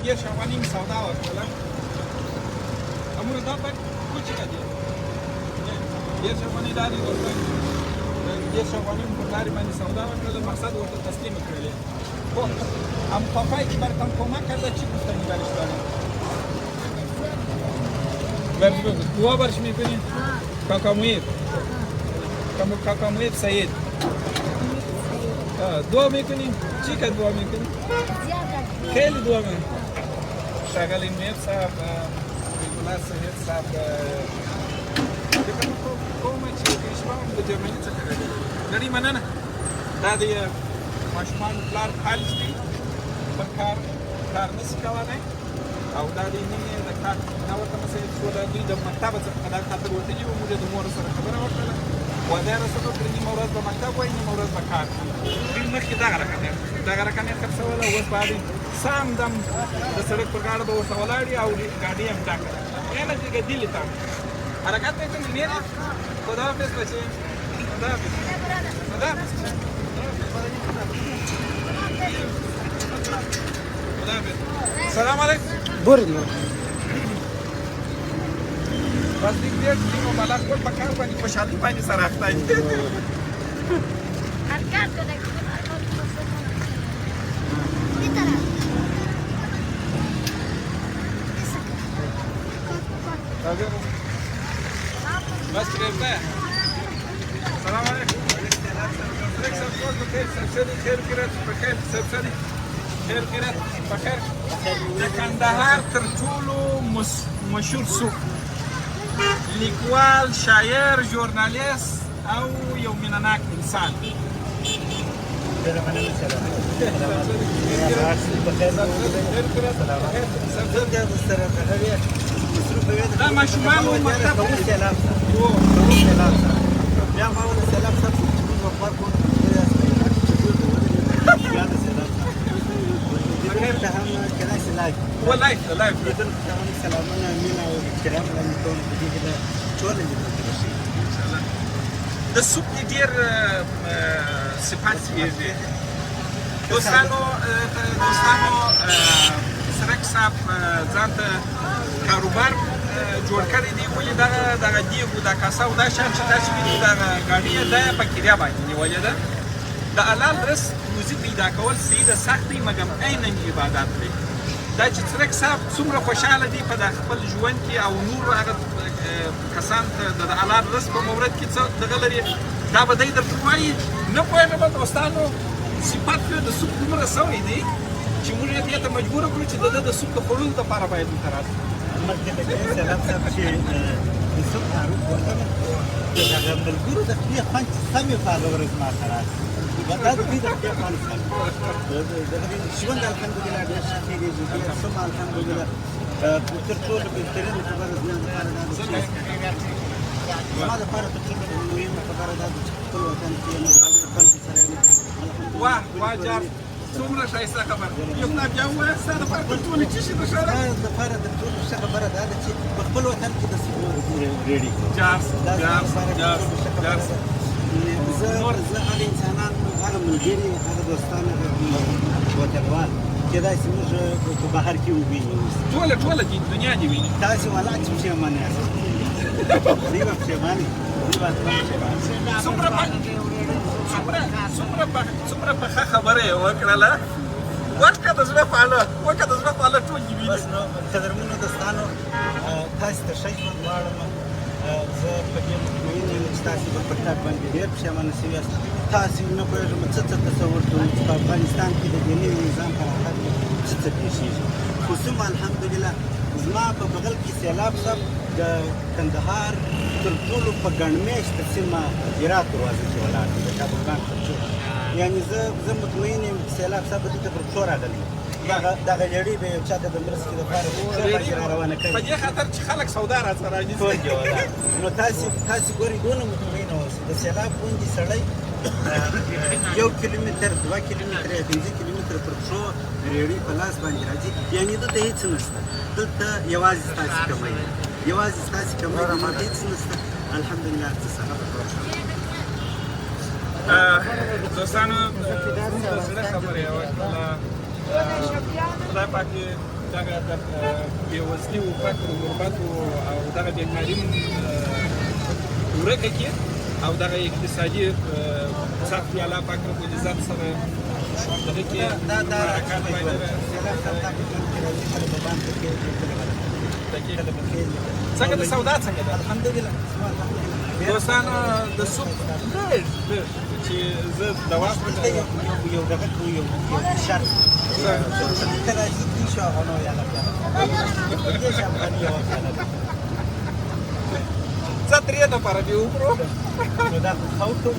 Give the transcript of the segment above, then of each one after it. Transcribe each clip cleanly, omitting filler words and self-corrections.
10 افغانۍ مې سودا ورکړله امونه دا پک کوچېږه دي 10 افغانۍ دا دي ورته 10 افغانۍ مې پر لارې باندې سودا ورکړله مقصد ورته تسلیمه کړلې خب po fajki tam pomaga dla ci postani barsztana. Bardzo dua barsz mi kuni. Kakamuir. Kakamuir Sayed. Dua mi kuni. Chika dua mi kuni. Kheli dua mi. Shagalin mir sahab regular Sayed sahab. Dekam koma chi ishma de Germany څخه راغلی. نړۍ مننه. دا د ماشومان پلار خالص دي. پر کار نشي کولی او دا د مینې د کار نه ورته مسایل شول دوی د مکتبه څخه په دغه خاطر ورتلي وو موږ د مور سره خبره وکړله واده یې راسره وکړه نیمه ورځ به مکتب وایي نیمه ورځ به کار دوی مخکې دغه رقم یې خرڅوله اوس به هغې سم دم د سړک پر غاړه به ورته ولاړې او ګاډۍ یې هم ډکه یعنې دیگه دیلی tam حرکت میکنی میره خداحافظ بچه خداحافظ خداحافظ سلام علیکم بریم بس دیگه دیگه مالک خود بکار باندې خوشحالی باندې سره اخته دي حرکت کنه بس كده السلام عليكم خير كده بخير سبسدي خير كده بخير د کندهار تر ټولو مشهور سوق لیکوال شاعر ژورنالیست او یو مینهناک انسان دا ماشومان و مکتب والله لايف سلامونه مینه او احترام وړاندې کوم په دې کې د ټول د سوق ډېر صفات دي دوستانو سرک صاحب ځان ته کاروبار جوړ کړی دی ولې دغه دیګو دا کاسه او دا شان چې تاسو وینئ دغه ګاډي یې د پکیریا باندې نیولې ده د حلال رزق روزي پیدا کول سیده سخت دی مګر عیناً عبادت دی دا چې سرک صاحب څومره خوشحاله دي په خپل ژوند کې او نور هغه کسان ته د حلال رزق په مورد کې څه دغه لري دا به دی درته وایي نه پوهېږم دوستانو صفت یې د سوق دومره سوی دی چې موږ یې دې ته مجبور کړو چې د ده د سوق د خوړلو دپاره باید دلته راشو مخکې د سلام صاحب چې د سوق تعارف وکړم د هغه ملګرو د خپلې خوند چې سمې په هغه ورځ ما ته راشي دا د دوی د خپلې خوند سم ژوند الحمدلله ډېر ښه تېرېږي ډېر ښه الحمدلله تر ټولو بهترینه خبره زما دپاره دا ده چې زما دپاره تر ټولو مهمه خبره دا ده چې خپل وطن کې یم او د خلکو سره یم واه واه جار څومره ښایسته خبره یو پلار بیا ووایه ستا دپاره تر ټولو څه شي د ښه ده زما دپاره تر ټولو ښه خبره دا ده چې په خپل وطن کې د ریډي جارس زه هغه انسانان هغه ملګري هغه دوستان هغه وطنوال کېدای شي موږ په بهر کې ووینو ټوله دي دنیا دې ویني تاسې ولا چې پښېمانه یاست دوی به پښېمانه دوی به څومره پخه خبره یې وکړله ورکړه د زړه پاله ټول دې ویني بس نو قدرمنو دوستانو تاسې ته ښه ژوند غواړم زه په دې مطمئن یم چې تاسې به په کار باندې ډېر پښېمانه شوي یاست تاسې نه پوهېږم څه تصور کوئ چې په افغانستان کې د دې نوي نظام په راحت کې څه پېښېږي خو څومره الحمدلله زما په بغل کې سیلاب صاحب د کندهار تر ټولو په ګڼ میاشته سیمه هرات دروازه کې ولاړ دی د کابلګان تر ټولو یعنې زه مطمئن یم چې سیلاب صاحب به دلته پر پښو راغلی دغه لړۍ به یو چا ته د مرستې لپاره په پښو باندې را روانه کړې په دې خاطر چې خلک سودا راڅخه راځي ټول دې ولاړ نو تاسې ګورئ دونه مطمئنه اوسئ د سیلاب غوندې سړی 1 کیلومتر 2 کیلومتر یا 5 کیلومتر پر پښو ریړۍ په لاس باندې راځي یعنې دلته هېڅ نشته دلته یوازې ستاسې کمۍ ده یوازې ستاسې کمۍ ده نور هېڅ نشته الحمدلله څه هغه به دوستانو د زړه خبرې یې وکړله خدای پاک یې د دغه د بېوزلي و فقر و غربت او دغه بېکاري ورکه کړي او دغه اقتصادي سخت الله پاک رب العزت سره دغه کې حرکات څنګه د سودا څنګه ده الحمدلله دوستانو د سوق ډېر چې زه دوا یو دغه یو شرط کله چې شو غنو یا لا دې شامل یو کنه څه ترې ته پر دی وکړو نو دا خاوتو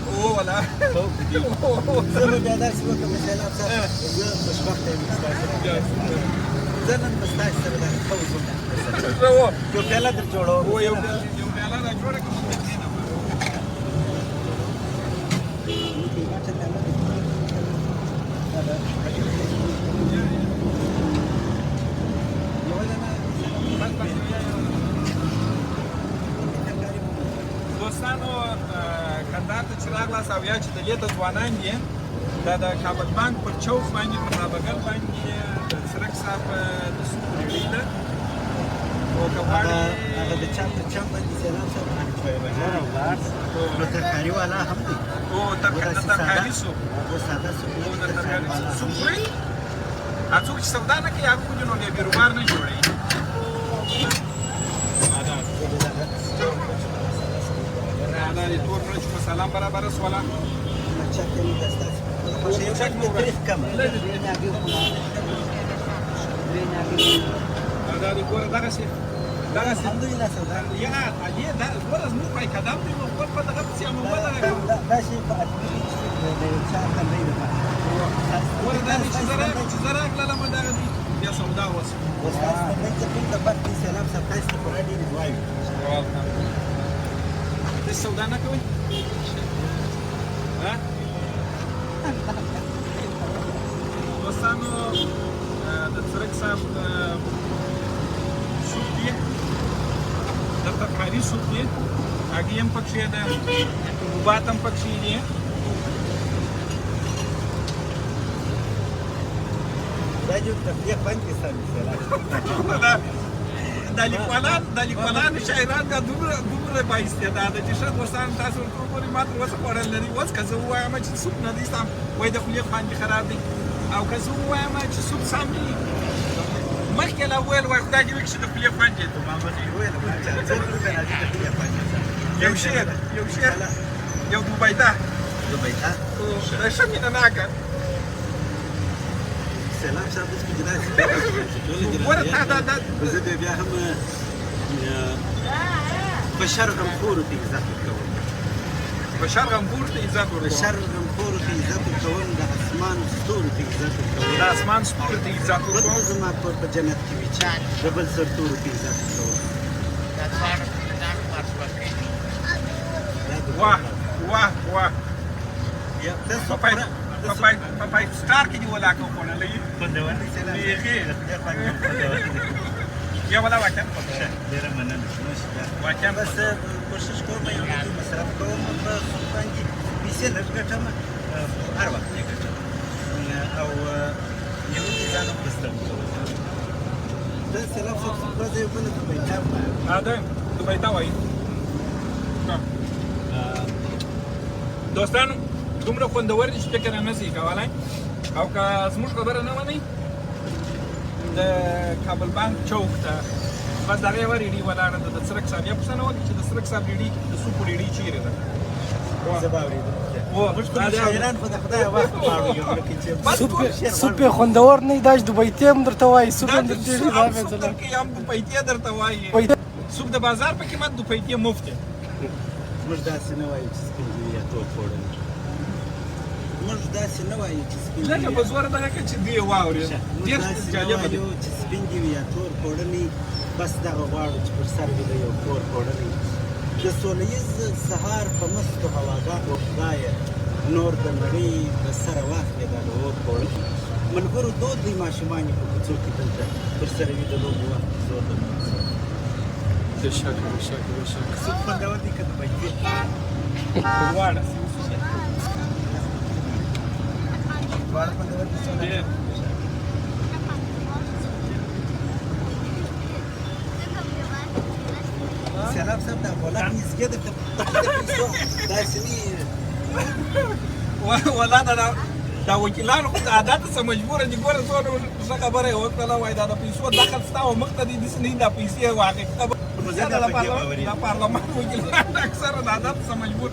او ولا زه به بیا داسې وکړم چې لا زه خوشبخته یم زه نن به ستاسو سره دا خوځم یو پیاله در جوړوم یو پیاله را جوړه کړم دوستانو کندهار ته چې راغلاست او یا چې د دې ځوانان دي دا د کابل بانک پر چوک باندې په بغل باندې د سرک صاحب د سوق ریډي ده او کواړي هغه د چا په چا باندې سلام سره باندې شوی بازار او لار نو ترکاري والا هم دي او ترکاري سوق او ساده سوق او د ترکاري سوق پرې اڅوک چې سودا نه کوي هغه نو به بیروبار نه جوړي دا د تور مرچ په سلام برابر سواله چا کې نو دستاس خو شي یو څه تاریخ کم دا د کور دغه شي الحمدلله سودا یا دې دا ورځ مو پای قدم دی نو په دغه څه مو ولا دا شي په اټکلي د چا تمرې ده ور دا چې زره کله ما دا دي بیا سودا وسه وساس د دې په د باندې سلام سره تاسو په اړه دی وایي د سودا نه کوي ها دوستانو د سرک صاحب سوق دی د ترکاري سوق دی هغه هم پکې ده حبوبات هم پکې دي دا یو تفریح باندې سره د لیکوالانو شاعران دا دومره بااستعداده چې ښه دوستان تاسو ورته وګورئ ما تر اوسه خوړل لري اوس که زه ووایم چې سوپ نه دی سم وایي د خولې خوند دې خراب دی او که زه ووایم چې سوپ سم دی مخکې لا وویل وایي خدای دې وکړي چې د خولې خوند یې یو شعر یو دوبیته ښه مینه ناکه سلام صاحب اوس کې داسې ګوره تا دا زه بیا هم بشر غمخورو ته عزت ورکوم بشر غمخور ته عزت ورکوم بشر غمخورو ته عزت ورکوم د اسمان ستورو ته عزت ورکوم د اسمان ستورو ته عزت ورکوم زما کور په جنت کې وي چې د بل سرتورو ته عزت ورکوم واه یا تاسو پاپای سکار کې دی ولا کو خوړلې خوندور دي سلام یا ولا واکم ډېره مننه واکم بس کوشش کوم یو څه مصرف کوم په باندې پیسې لږ ګټم هر وخت یې ګټم او یو څه ځانم پستم دا سلام څه په دې باندې دوبیتا دا دوبیتا وایي دوستانو دومره خوندور دي چې فکر نه شي کولای او که زموږ خبره نه منئ د کابل بانک چوک ته بس دغه یوه ریډي ولاړه ده د سرک صاحب یا پوښتنه وکړي چې د سرک صاحب ریډي د سوپو ریډي چیرې ده زه به اورېدم موږ خو شاعران خو د خدای وخت غواړو یو لکه چې سوپ خوندور نه دا دوبیتې هم درته وایي سوپ هم درته هم دوپیتې درته وایي سوپ د بازار په قیمت دوپیتې مفت دی موږ داسې نه وایو چې سپین ږیري یا تور خوړل موږ داسې نه وایو چې سپین لکه په زوره دغه کې چې دی واورېد ډېر جالبه دی چې سپین ږیري یا تور خوړلي بس دغه غواړو چې پر سر وي د یو تور خوړلي د سوله ییز سهار په مستو هواګانو خدایه نور د نړۍ د سره واخلې دا د اور خوړلي ملګرو دود دی ماشومان یې په کوڅو کې دلته پر سره وي د لوبو وخت زور د بېشکه سوپ خوندور دي که د بجې دواړه خوندور دي سلام صاحب دا ولا مسګه د پیسو داسې ولا دا وکیلانو خو د عادت څخه مجبوره دي. ګوره څونه ښه خبره یې وکړله، وایي دا د پیسو دخل ستا او مخ ته دي داسې نه دا پیسې واقع د پارلمان وکیلان اکثره د عادت څخه مجبور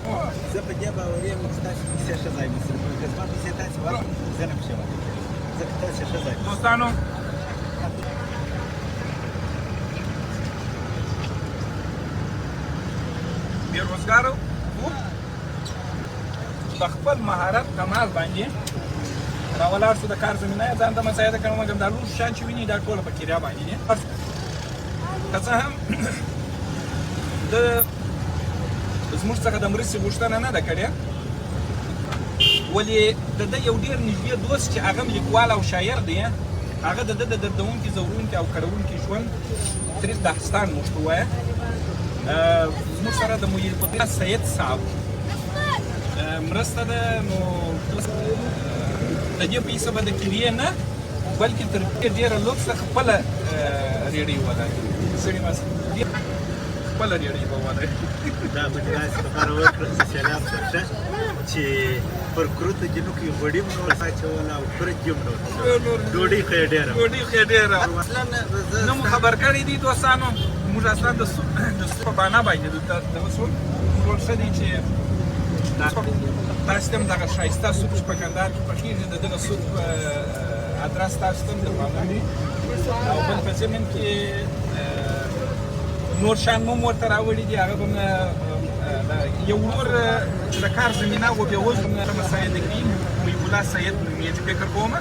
زه په دې باوري یم چې تاسو پیسې ښه ځای مصرف کړئ. که زما پیسې تاسې ورکړئ زه نه پسې ورکړم، ځکه تاسې ښه ځای دوستانو بېروزګارو په خپل مهارت کمال باندې راولاړ شو. د کار زمینه یې ځان ته مساعده کړم، مګر دا لوښ شیان چې ویني دا ټوله په کریا باندې دي. که څه هم زموږ څخه د مرستې غوښتنه نه ده کړې، ولې د ده یو ډېر نږدې دوست چې هغه هم لیکوال او شاعر دی، هغه د ده د دردونکي ځورونکي او کړونکي ژوند تریخ داستان موږ ته ووایه. زموږ سره د محیط الدین سید صاحب مرسته ده. نو د دې په حساب د کلیې نه بلکې تر ډېره لوکسه خپله ریډۍ وداني سړي خپله ریډۍ به وداني. دا به دې داسې لپاره وکړه چې سیلاب شه چې پر کروته کې نو کې غوړي هم نور اچوله او پر کې هم نور ډوډۍ خو یې ډېره اصلا نه مو خبر کړي دي دوستانو. موږ اصلا د سوپ په بنا باندې دغه سوپ ټول ښه دی چې تاسو ته هم دغه ښایسته سوپ چې په کندهار کې پخېږي د دغه سوپ ادرس تاسو ته هم درباندې وي. او بل په ضمن کې نور شیان مو هم ورته راوړي دي. هغه به هم یو ورور چې د کار زمینه و بیا اوس هم مساعده کوي، محیب الله سید نومیږي فکر کوم،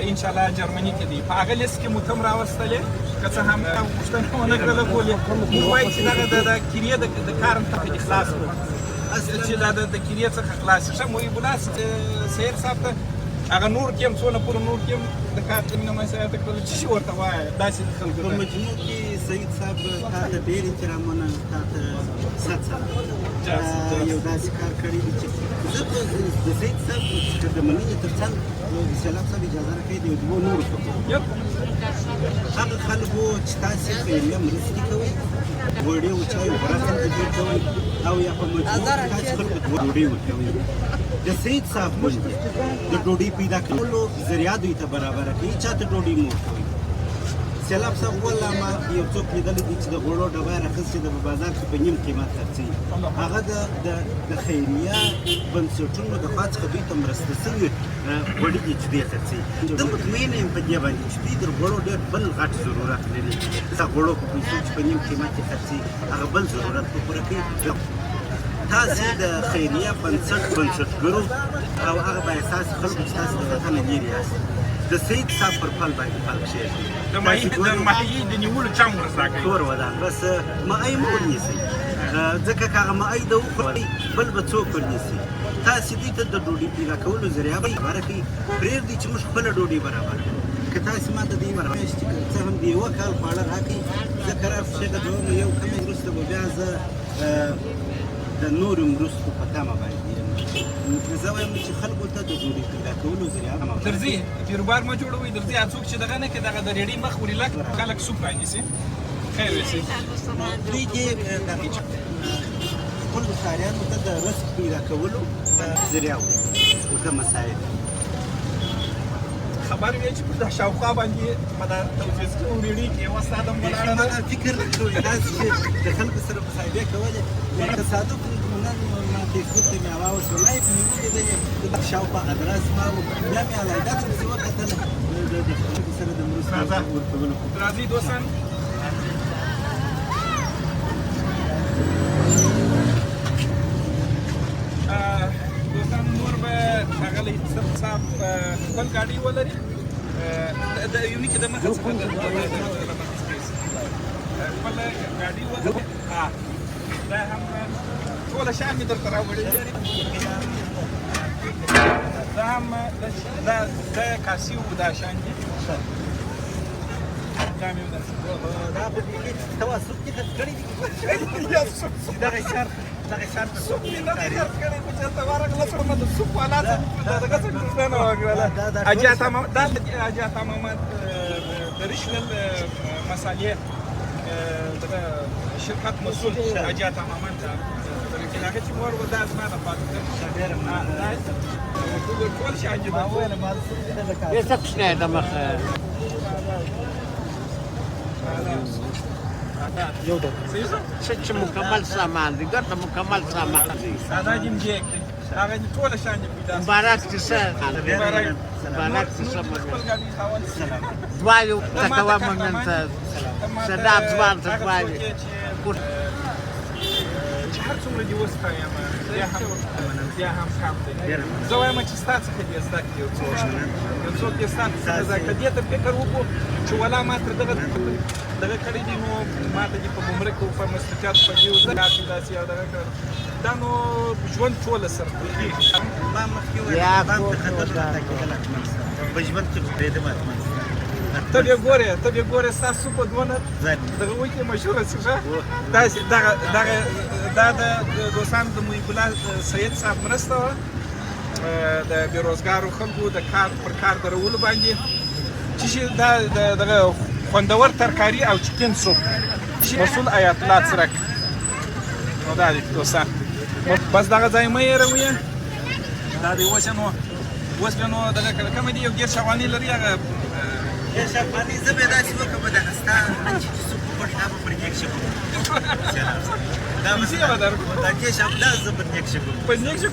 انشاءالله جرمني کې دی. په هغه لیست کې مو ته هم راوستلې، که څه هم غوښتنه ونه کړله کولې موږ وایو چې دغه د کریې د کار څخه دې خلاص کړو، چې دا د کریې څخه خلاص شي. ښه محیب الله سید صاحب ته هغه نور کې هم څونه پوره نور کې هم د کار زمینه مساعده کړله. څه شي ورته وایه داسې د خلکو په مجموع کې سید صاحب تا ته ډېر احترامونه، تا ته ست سلام. یو داسې کار کړی دی چې زه د سید صاحب د مننې تر څنګ د سیلاب صاحب اجازه راکوي د یو دوو نورو خبرو هغه خلکو چې تاسې خیریه مرستې کوئ، غوړي او چای او خوراک تجربه کوئ او یا په مجموع کې تاسې خلکو ته ډوډۍ ورکوئ. د سید صاحب غوندې د ډوډۍ پیدا کولو ذریعه دوی ته برابره کوي، چا ته ډوډۍ مه ورکوئ. سیلاب صاحب والله ما یو څوک لیدلی دي چې د غوړو ډبه یې راخیستې ده په بازار کې په نیم قیمت خرڅوي. هغه د خیریه بنسټونو د خوا څخه دوی ته مرسته شوي غوړي دي چې دوی یې خرڅوي. زه مطمئنه یم په دې باندې چې دوی د غوړو ډېر بل غټ ضرورت لري. د غوړو په پیسو چې په نیم قیمت یې خرڅوي هغه بل ضرورت به پوره کوي. تاسې د خیریه بنسټګرو او هغه به احساس خلکو چې تاسې د وطنه لرې یاست د سید صاحب پر پل باندې پل کښېږدي. د ماهیګي د نیولو چم ورزده کوي تور ودان بس ماهی مه ورنیسئ، ځکه که هغه ماهی د وخورئ بل به څوک ورنیسي. تاسې دوی ته د ډوډۍ پیدا کولو ذریعه به برابره کوي. پرېږدئ چې موږ خپله ډوډۍ برابره کړو. که تاسې ما ته د یوه میاشتې که څه هم د یوه کال خواړه راکړئ، زه قرار فشېږه دومره یو کمی وروسته به بیا زه د نورو مرستو په تمه باندې یم. زه وایم چې خلکو ته د ډوډۍ پیدا کولو ذریعه درځي بیروبار مه جوړوئ. درځي هغه څوک چې دغه نه کړي دغه د ریډۍ مخ ورېلک خلک سوپ رانیسي. خیر اوسئ. دوی دې خپلو ښاریانو ته د رزق پیدا کولو ذریعه ورته مساعد خبر وی چې په دا شاوخوا باندې په دا تلویزیون کې ریډۍ کې یوه ساده هم ولاړه ده. فکر نه کوئ داسې چې د خلکو سره مصاحبې کولې تصادف نن ما فیسبوک ته مې هوا وسولای مې ولیدلې د شاوخوا ادرس ما بیا مې علیحده څه وکتله د خلکو سره د مرستې ورکولو. راځئ دوستان نور به ښاغلی صاحب خپل ګاډۍ ولري د یوني کې د مخه څخه خپله ګاډۍ ولري. دا هم ټوله شیان مې درته راوړي. دا هم د کاسي و دا شیان دي. دا مې دا په دې کې تواسط کې خرڅ کړي دي. دغه ښار سوپ مې نه دی خرڅ کړی خو چېرته ورغله څه د سوپ والا څه دغه څه پوښتنه وکړله. حاجي عطا محمد د رشلل مسالې شرکت مسئول اجازه تماما که هغه چې مور و دا زما د پاتې ډېره مننه. ټول شي عجیبه ما وویل ما څه یه سکشنه ده مخه یو ډول چه مکمل سامان دی ګرته مکمل سامان دی دا جیم جیک دی هغه دې ټول شان دي پیدا مبارک چې سر مبارک چې سر دوایو تکوا مونږ ته سلام ځوان ته دوایو چې هر څومره دې وستایم بیا هم کم دی زه وایم چې ستا څخه دې زده کړي یو څوک دې ستا څخه زده کړي دې ته فکر وکړو چې ولا ما تر دغه کړی دي نو ما ته دې په ګمرک او په مستقیات په دې وزګاتې داسې او دغه دا نو ژوند ټوله سره ما مخکې وویل بام ته خطر راته کېدل په ژوند کې پرېږدم اتمن ته بیا ګورې ستاسو په دونه دغه وکې مشهوره څه ښه داسې دا د دوستانو د محیب الله سید صاحب مرسته وه د بېروزګارو خلکو د کار پر کار درولو باندې چې شي دا دغه خوندور ترکاري او چکن سوپ مسئول آیت الله څرک نو دا دی دوستان بس دغه ځای مه هېروئ دا دی اوس بیا نو دغه کومه دي یو ګیرش افغاني لري هغه ګیرش افغاني زه به داسې وکړم دغه ستا چې څوک پټ دا به پر نیک شي دا به دا ګیرش دا زه پر نیک شي پر نیک شي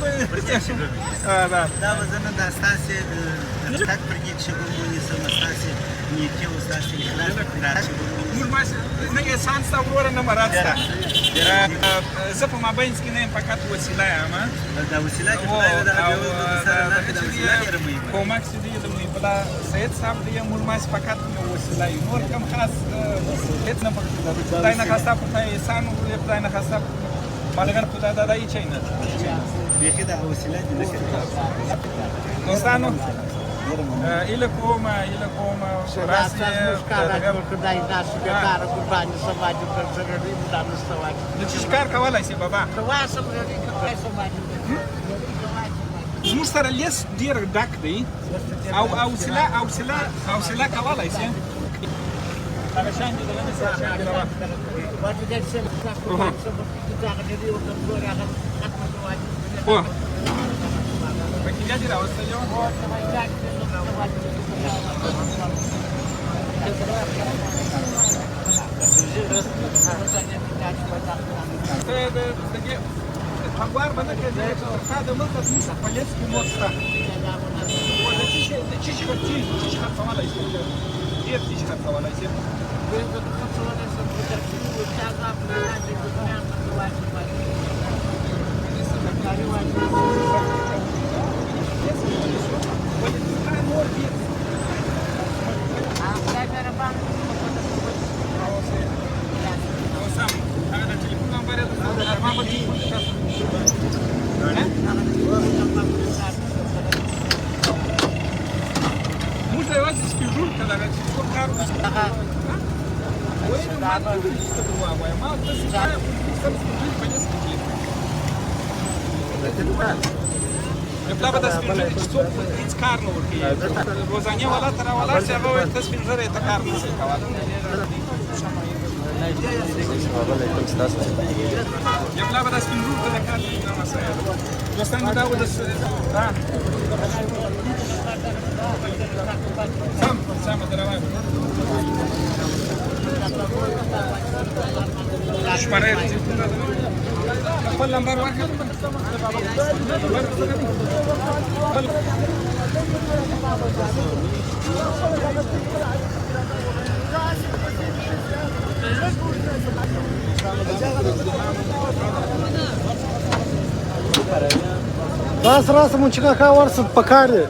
دا به زه نه دا ستاسې تګ پر نیک شي ونیسم ستاسې نیکي او ستاسې اخلاص موږ نه احسان ستا وروره نه مراد ستا زه په مابینځ کې نه یم فقط وسیله یم دا وسیله چې خدای دغه بېوزلو سره راکړي دا وسیله ډېره مهمه ده کومک چې دی د محیب الله سید صاحب دی موږ ماسې فقط یو وسیله یو نور کوم خاص هېڅ نه پکې خدای نخواسته په خدای احسان وکړي خدای نخواسته مالګر خدای دا هیڅ نه بیخي دغه وسیله دې نه کوي دوستانو ایله کوم راسته مشکاره جوړ کړای تاسو به کار قرباني سماج پر سره دې مدام استوای نو چې ښکار کولای شي بابا تواسم لري کړای سماج زموږ سره لیست ډېر ډک دی او حوصله کولای شي هغه شان دي دغه سره شان دي بابا واټ دې څه دا دې یو کمزوري هغه ختم کوي او پکې دې راوستل یو Pagwar bana ke da ta da mulka musa Paleskin motsa. Wanda cishi kawala shi. Diğer cishi kawala shi. Muszę właśnie spiżurkę dawać, tylko kartę. Trebuie să spinjuri și țop îți carnă urcă. Rozania wala tara wala se avea te spinjuri ta carnă se cavada. Я плава да спинжу да кажи на масая. Достань да вот да. Сам давай. Шпарер. Какой номер варка? Раз мунчика каварсы покари.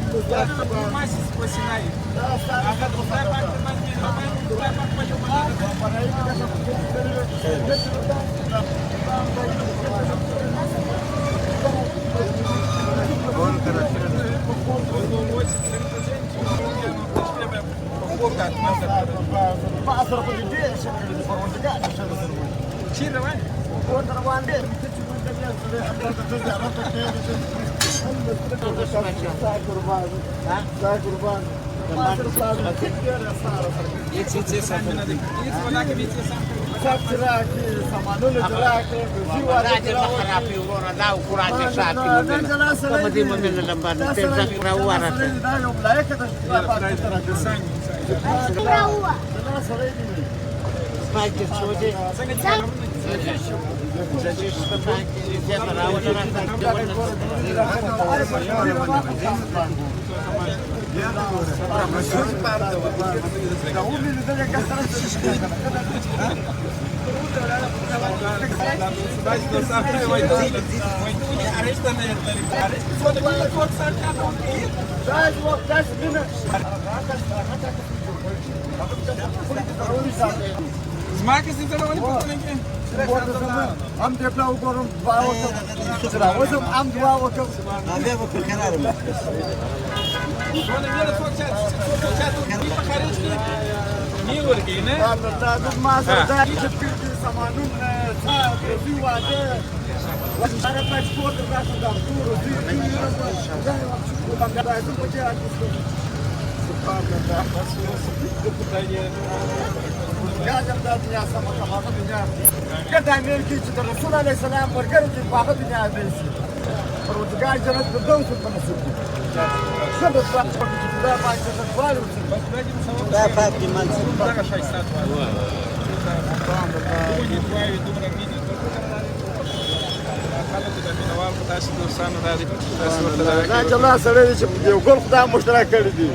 ماشي سپسینای هغه د خدای پاک د باندې مهربان خدای پاک په یو چیرې روان زما کسې ته ولې پوښتنه کوې هم دې پلا وګورم دعا وکړم اوس هم دعا وکړم بیا به پر قرار وي په خارج کې نه ورګي نه دا ما سره دا چې سامانونه څه واده هغه پاسپورت راځي دا ټول دې كده امريكي چې رسول الله سلام ورګر چې په هغه دنیا دی پروتګال جنت د دوم څخه مسعود څه د څه دا باندې د سوالو دا پاک دی من دغه شایسته خلک د مینوال په تاسو دوستانو راځي تاسو ورته دا چې الله سره چې یو ګل خدای مشترک کړی دی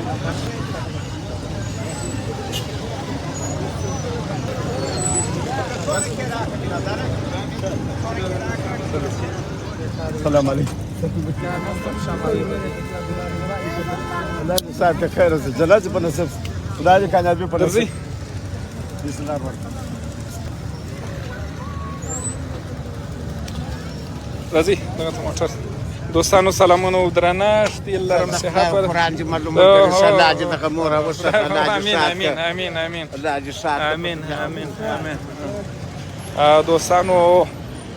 السلام علیکم الله دې ساته خیر اوسه جلال په نصیب خدای دې کامیابی په نصیب بسم الله الرحمن راځي دغه موټر دوستانو سلامونه او درنښت یې لرم صحت ور قرآن دې معلومات درشه الله دې دغه مور اوسه الله دې امين امين امين امين الله دې ساتي امين امين امين دوستانو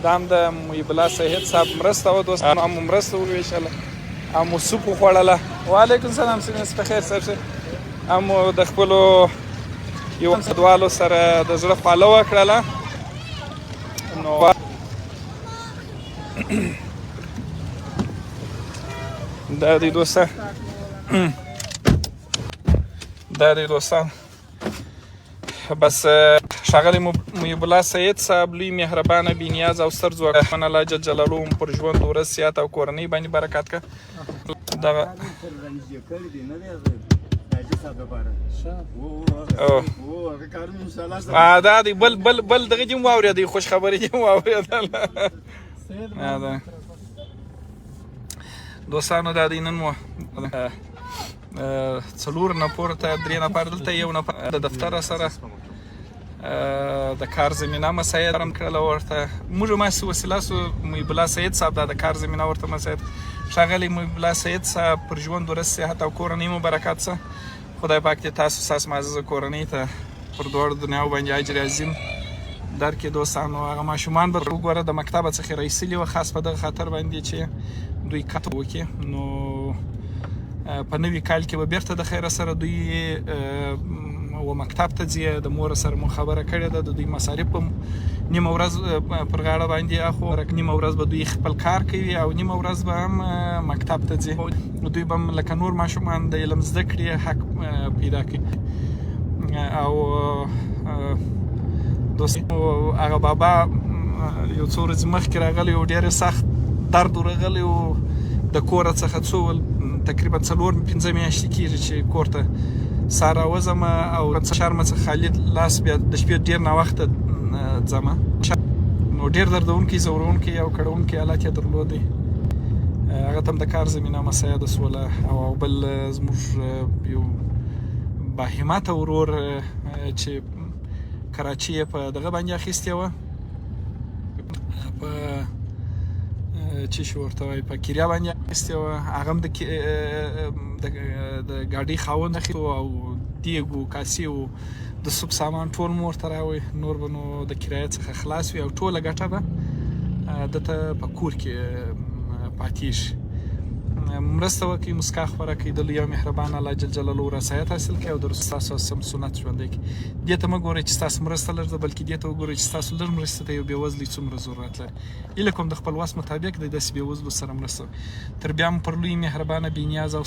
دام د محب الله صحت صاحب مرسته و دوستانو هم مرسته وویشله هم سوپ وخوړله وعلیکم سلام سینس په خیر صاحب هم د خپلو یو دوالو سره د زړه خواله وکړله نو دا دی دوستان بس ښاغلی محب الله سید صاحب لوی مهربانه بېنیاز او ستر ځواکمن الله جل جلاله هم پر ژوند ورځ سیات او کورنۍ باندې برکت که دغه دا دی بل دغه دې هم واورېدی خوش خبرې دې هم واورېدله دوستانو دا دی نن مو څلور نه پورته درې نفر دلته یو نفر د دفتر سره د کار زمینه مساعد هم کړله ورته موږ ماسې وسیله سو محب الله سید صاحب دا د کار زمینه ورته مساعد ښاغلی محب الله سید صاحب پر ژوند ورځ صحت او کورنۍ مو برکت څه خدای پاک دې تاسو ستاسو معززه کورنۍ ته پر دواړو دنیاو باندې اجر عظیم درکې دوستانو هغه ماشومان به وګوره د مکتبه څخه رایستلي وه خاص په دغه خاطر باندې چې دوی کته وکړي نو په نوي کال کې به بیرته د خیره سره دوی و مکتب ته ځي د مور سره مو خبره کړې ده د دوی مصارف به نیمه ورځ پر غاړه باندې اخو نیمه ورځ به دوی خپل کار کوي او نیمه ورځ به هم مکتب ته ځي دوی به هم لکه نور ماشومان د علم زده کړې حق پیدا کړي او دوستانو هغه بابا یو څو ورځې مخکې راغلی و ډېر سخت درد ورغلی و د کوره څخه څو تقریبا 4-5 میاشتې کېږي چې کور ته سهار راوځم او شرمه څخه خالد لاس بیا د شپې ډېر ناوخته ځمه نو ډېر دردونکی ځورونکی او کړونکی حالت یې درلودی هغه ته هم د کار زمینه مساعده سوله او بل زموږ یو باهمته ورور چې کراچي یې په دغه باندې اخیستې وه په چې شو ورته وایي په کیریا باندې اخیستې وه هغه هم د ګاډۍ خاوند اخیستو او دیګ و کاسې و د سوپ سامان ټول مو ورته راوړي نور به نو د کرایې څخه خلاص وي او ټوله ګټه به دته په کور کې پاتې شي مرسته وکړئ مسکا خپره کړئ د لوی او مهربان الله جل جلاله رضایت حاصل کړئ او د رسول ستاسو سم سنت ژوندی کړئ دې ته مه ګورئ چې ستاسو مرسته لږ ده بلکې دې ته وګورئ چې ستاسو لږ مرستې ته یو بېوزلي څومره ضرورت لري هیله کوم د خپل وس مطابق د داسې بېوزلو سره مرسته تر بیا هم پر لوی مهربانه بېنیازه او